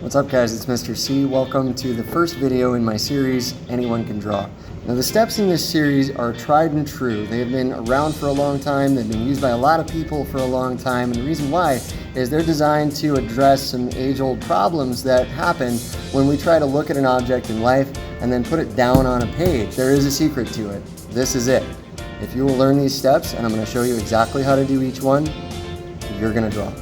What's up guys, it's Mr. C. Welcome to the first video in my series, Anyone Can Draw. Now the steps in this series are tried and true. They have been around for a long time, they've been used by a lot of people for a long time, and the reason why is they're designed to address some age-old problems that happen when we try to look at an object in life and then put it down on a page. There is a secret to it. This is it. If you will learn these steps, and I'm going to show you exactly how to do each one, you're going to draw.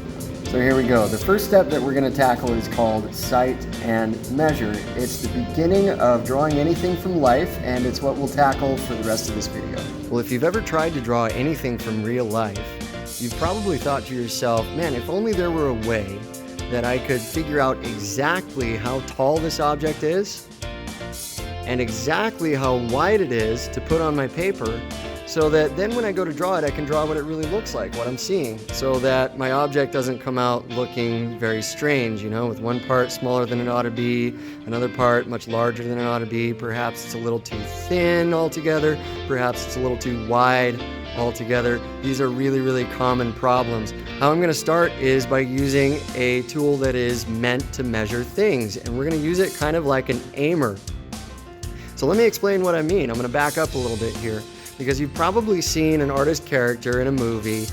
So here we go. The first step that we're going to tackle is called Sight and Measure. It's the beginning of drawing anything from life, and it's what we'll tackle for the rest of this video. Well, if you've ever tried to draw anything from real life, you've probably thought to yourself, man, if only there were a way that I could figure out exactly how tall this object is and exactly how wide it is to put on my paper, so that then when I go to draw it, I can draw what it really looks like, what I'm seeing, so that my object doesn't come out looking very strange, with one part smaller than it ought to be, another part much larger than it ought to be, perhaps it's a little too thin altogether, perhaps it's a little too wide altogether. These are really, really common problems. How I'm going to start is by using a tool that is meant to measure things, and we're going to use it kind of like an aimer. So let me explain what I mean. I'm going to back up a little bit here, because you've probably seen an artist character in a movie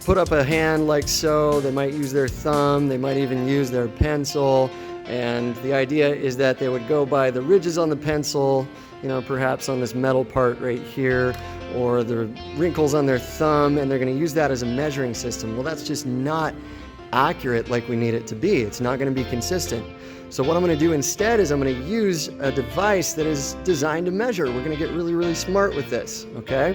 put up a hand like so. They might use their thumb, they might even use their pencil, and the idea is that they would go by the ridges on the pencil, perhaps on this metal part right here, or the wrinkles on their thumb, and they're going to use that as a measuring system. Well, that's just not accurate like we need it to be. It's not going to be consistent. So what I'm going to do instead is I'm going to use a device that is designed to measure. We're going to get really, really smart with this, okay?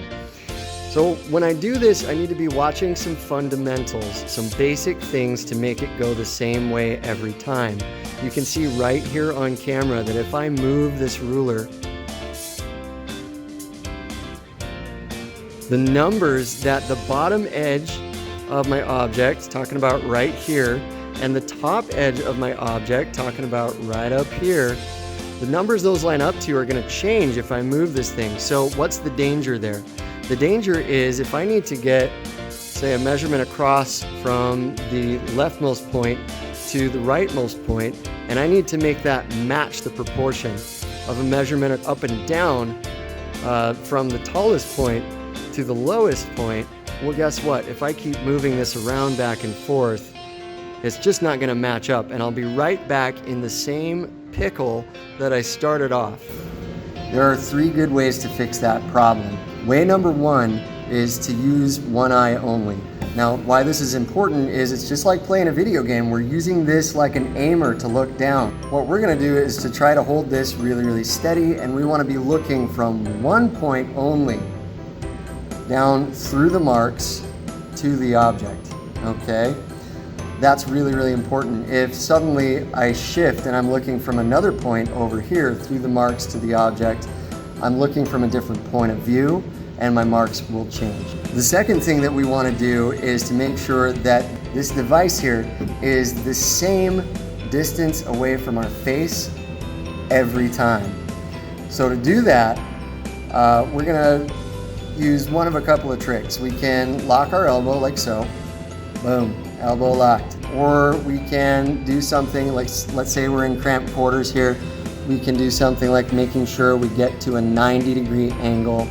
So when I do this, I need to be watching some fundamentals, some basic things to make it go the same way every time. You can see right here on camera that if I move this ruler, the numbers that the bottom edge of my object, talking about right here, and the top edge of my object, talking about right up here, the numbers those line up to are going to change if I move this thing. So what's the danger there? The danger is if I need to get, say, a measurement across from the leftmost point to the rightmost point, and I need to make that match the proportion of a measurement up and down from the tallest point to the lowest point, well, guess what? If I keep moving this around back and forth, it's just not going to match up, and I'll be right back in the same pickle that I started off. There are 3 good ways to fix that problem. Way number 1 is to use one eye only. Now, why this is important is it's just like playing a video game. We're using this like an aimer to look down. What we're going to do is to try to hold this really, really steady, and we want to be looking from one point only down through the marks to the object, okay? That's really, really important. If suddenly I shift and I'm looking from another point over here through the marks to the object, I'm looking from a different point of view, and my marks will change. The second thing that we want to do is to make sure that this device here is the same distance away from our face every time. So to do that, we're going to use one of a couple of tricks. We can lock our elbow like so, boom, elbow locked. Or we can do something like, let's say we're in cramped quarters here, we can do something like making sure we get to a 90-degree angle,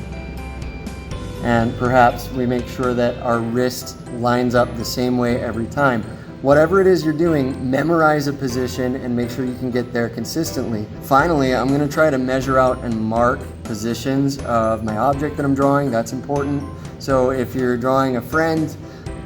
and perhaps we make sure that our wrist lines up the same way every time. Whatever it is you're doing, memorize a position and make sure you can get there consistently. Finally, I'm going to try to measure out and mark positions of my object that I'm drawing. That's important. So if you're drawing a friend,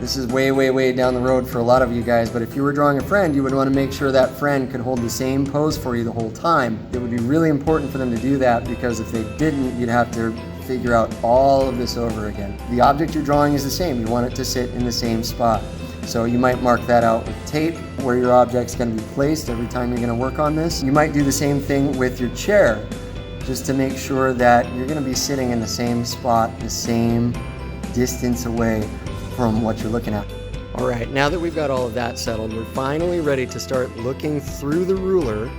this is way, way, way down the road for a lot of you guys, but if you were drawing a friend, you would want to make sure that friend could hold the same pose for you the whole time. It would be really important for them to do that, because if they didn't, you'd have to figure out all of this over again. The object you're drawing is the same. You want it to sit in the same spot. So you might mark that out with tape where your object's going to be placed every time you're going to work on this. You might do the same thing with your chair, just to make sure that you're going to be sitting in the same spot, the same distance away from what you're looking at. All right, now that we've got all of that settled, we're finally ready to start looking through the ruler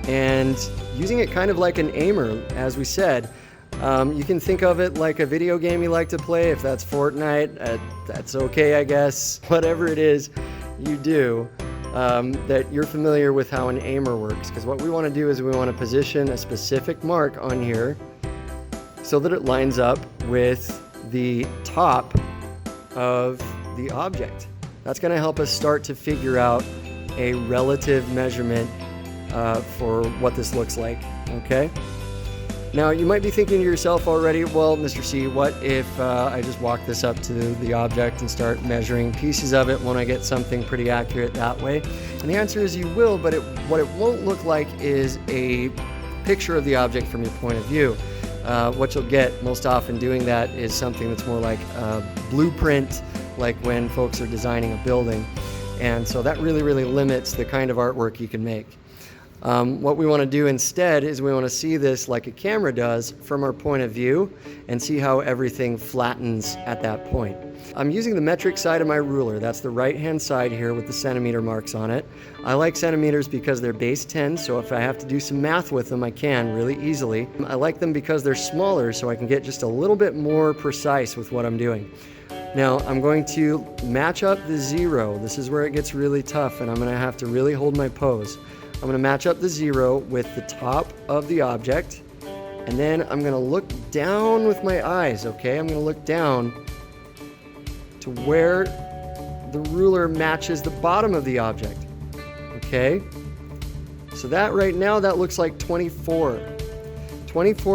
and using it kind of like an aimer, as we said. You can think of it like a video game you like to play. If that's Fortnite, that's okay, I guess. Whatever it is you do, that you're familiar with how an aimer works, because what we want to do is we want to position a specific mark on here so that it lines up with the top of the object. That's going to help us start to figure out a relative measurement for what this looks like, okay? Now, you might be thinking to yourself already, well, Mr. C, what if I just walk this up to the object and start measuring pieces of it? Won't I get something pretty accurate that way? And the answer is you will, but what it won't look like is a picture of the object from your point of view. What you'll get most often doing that is something that's more like a blueprint, like when folks are designing a building. And so that really, really limits the kind of artwork you can make. What we want to do instead is we want to see this like a camera does from our point of view and see how everything flattens at that point. I'm using the metric side of my ruler. That's the right-hand side here with the centimeter marks on it. I like centimeters because they're base 10, so if I have to do some math with them, I can really easily. I like them because they're smaller, so I can get just a little bit more precise with what I'm doing. Now, I'm going to match up the 0. This is where it gets really tough, and I'm going to have to really hold my pose. I'm going to match up the 0 with the top of the object, and then I'm going to look down with my eyes, okay? I'm going to look down to where the ruler matches the bottom of the object, okay? So that right now, that looks like 24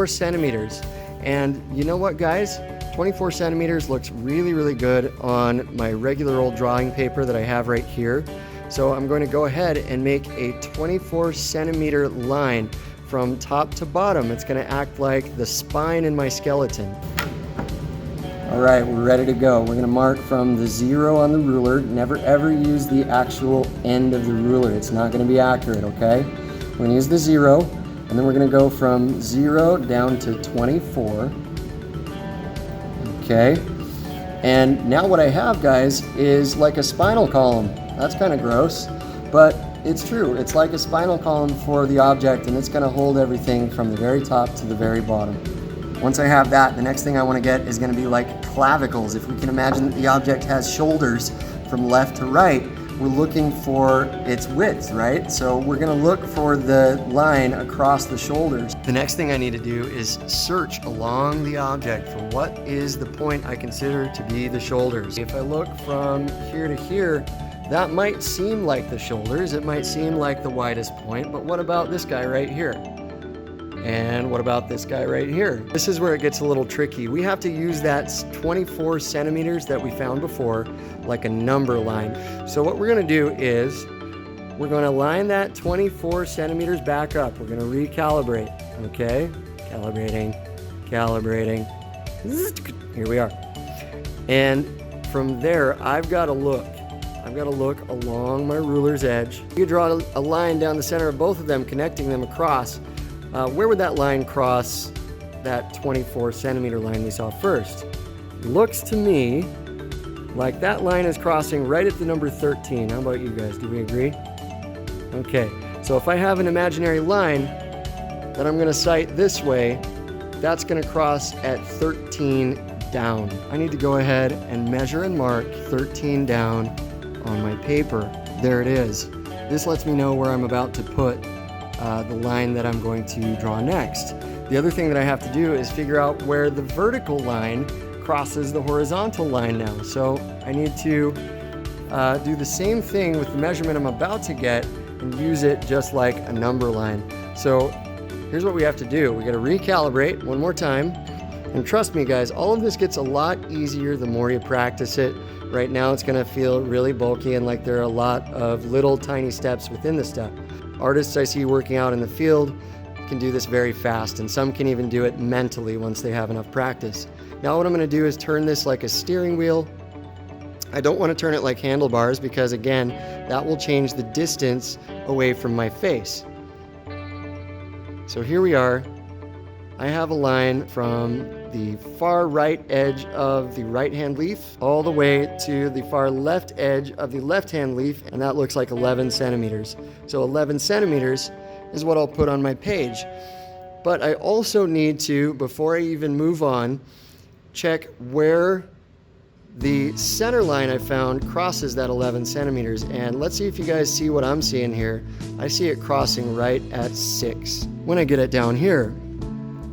centimeters. And you know what, guys? 24 centimeters looks really, really good on my regular old drawing paper that I have right here. So I'm going to go ahead and make a 24 centimeter line from top to bottom. It's going to act like the spine in my skeleton. All right, we're ready to go. We're going to mark from the 0 on the ruler. Never ever use the actual end of the ruler. It's not going to be accurate, okay? We're going to use the 0, and then we're going to go from 0 down to 24. Okay, and now what I have, guys, is like a spinal column. That's kind of gross, but it's true. It's like a spinal column for the object, and it's going to hold everything from the very top to the very bottom. Once I have that, the next thing I want to get is going to be like clavicles. If we can imagine that the object has shoulders from left to right, we're looking for its width, right? So we're going to look for the line across the shoulders. The next thing I need to do is search along the object for what is the point I consider to be the shoulders. If I look from here to here, that might seem like the shoulders. It might seem like the widest point, but what about this guy right here? And what about this guy right here? This is where it gets a little tricky. We have to use that 24 centimeters that we found before like a number line. So what we're going to do is we're going to line that 24 centimeters back up. We're going to recalibrate, okay? Calibrating. Here we are. And from there, I've got to look along my ruler's edge. You draw a line down the center of both of them, connecting them across. Where would that line cross that 24 centimeter line we saw first? Looks to me like that line is crossing right at the number 13. How about you guys? Do we agree? Okay, so if I have an imaginary line that I'm going to sight this way, that's going to cross at 13 down. I need to go ahead and measure and mark 13 down on my paper. There it is. This lets me know where I'm about to put the line that I'm going to draw next. The other thing that I have to do is figure out where the vertical line crosses the horizontal line now. So I need to do the same thing with the measurement I'm about to get and use it just like a number line. So here's what we have to do. We got to recalibrate one more time. And trust me, guys, all of this gets a lot easier the more you practice it. Right now it's going to feel really bulky and like there are a lot of little tiny steps within the step. Artists I see working out in the field can do this very fast, and some can even do it mentally once they have enough practice. Now what I'm going to do is turn this like a steering wheel. I don't want to turn it like handlebars because, again, that will change the distance away from my face. So here we are. I have a line from the far right edge of the right-hand leaf all the way to the far left edge of the left-hand leaf, and that looks like 11 centimeters. So 11 centimeters is what I'll put on my page. But I also need to, before I even move on, check where The center line I found crosses that 11 centimeters, and let's see if you guys see what I'm seeing here. I see it crossing right at 6. When I get it down here,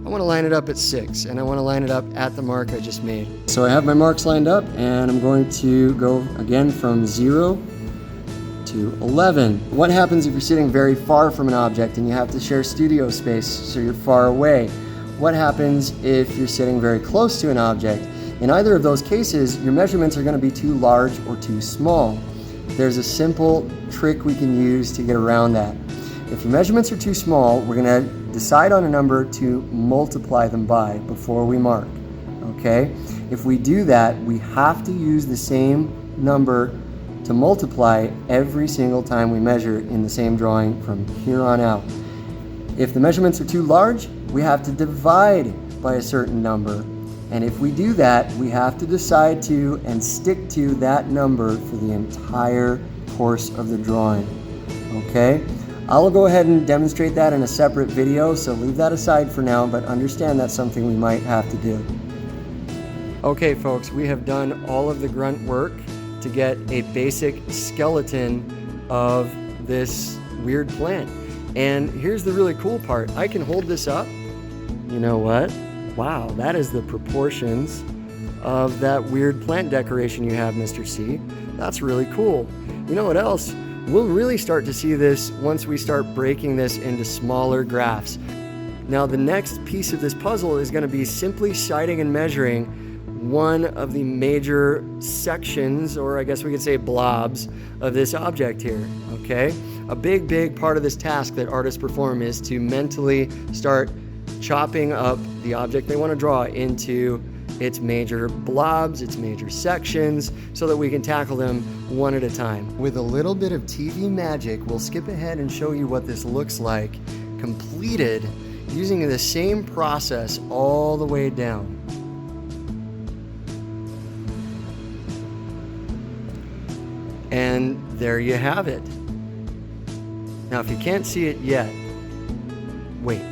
I want to line it up at 6, and I want to line it up at the mark I just made. So I have my marks lined up, and I'm going to go again from 0 to 11. What happens if you're sitting very far from an object and you have to share studio space, so you're far away? What happens if you're sitting very close to an object? In either of those cases, your measurements are going to be too large or too small. There's a simple trick we can use to get around that. If your measurements are too small, we're going to decide on a number to multiply them by before we mark, okay? If we do that, we have to use the same number to multiply every single time we measure in the same drawing from here on out. If the measurements are too large, we have to divide by a certain number. And if we do that, we have to decide to and stick to that number for the entire course of the drawing, okay? I'll go ahead and demonstrate that in a separate video, so leave that aside for now, but understand that's something we might have to do. Okay folks, we have done all of the grunt work to get a basic skeleton of this weird plant. And here's the really cool part. I can hold this up. You know what? Wow, that is the proportions of that weird plant decoration you have, Mr. C. That's really cool. You know what else? We'll really start to see this once we start breaking this into smaller graphs. Now the next piece of this puzzle is going to be simply sighting and measuring one of the major sections, or I guess we could say blobs, of this object here, okay? A big part of this task that artists perform is to mentally start chopping up the object they want to draw into its major blobs, its major sections, so that we can tackle them one at a time. With a little bit of TV magic, we'll skip ahead and show you what this looks like completed using the same process all the way down. And there you have it. Now, if you can't see it yet, wait.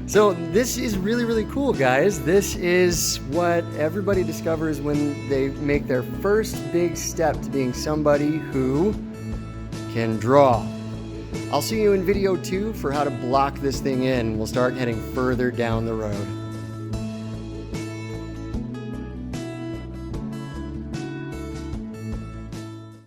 So this is really cool, guys. This is what everybody discovers when they make their first big step to being somebody who can draw. I'll see you in video 2 for how to block this thing in. We'll start heading further down the road.